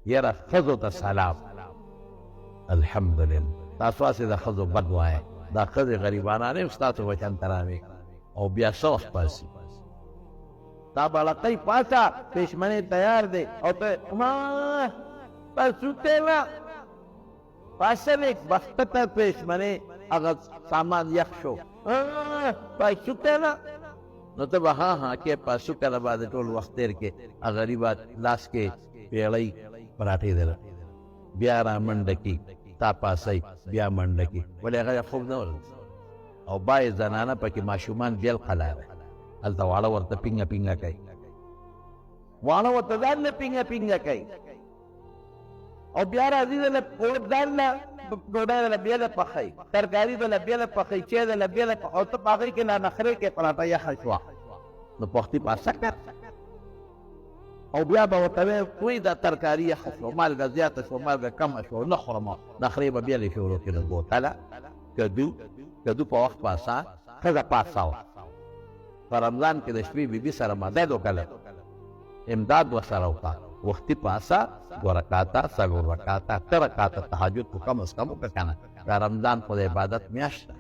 یره ښځو ته سلام. الحمدلله تاسو هسې د ښځو بد وایئ، دا ښځې غریبانانې هم ستاسو وطن ته راوې او بیا څه وخت پاسي. دا بړقۍ پاڅه، پېشمنې تیار دی او ته پاسوتی نه پاسوې بخته ته پېشمنې هغه سامان یخ شو پاسوتی نه نو ته به ها کې پاسوکه نه باندې ټول وخت تېر کې غریبه لاس کې پیړۍ پراټې دله بیا را منډه کي تا پاسئ بیا منډه کي ولې هغه خوب نه ورځي او باید زنانه پکې ماشومان بیل قلاره هلته واړه ورته پینګه پینګه کوي، واړه ورته ځان نه پینګه پینګه کوي او بیا راځي دله ځان نه ډوډۍ دله بېله پخوي، ترکاري دله بېله پخوي، چای دله بېله او ته په هغې کې نخرې کې پراټه یخه شوه نو پختي پاسه کړه او بیا به ورته وایې وایي دا ترکاري یخه شوه، مالګه زیاته شوه، مالګه کمه شوه، نه خورم نخرې به بېلې شروع کړي د بوتله کدو په وخت پاسه ښځه پاسه وه. په رمضان کې د شپې بي سره مدد وکړه، امداد ورسره وکړه، وختي پاسه 2 رکعاته 4 رکعاته 8 رکعاته تهجد خو کم از کم وکړه که نه. دا رمضان خو د عبادت میاشت ده.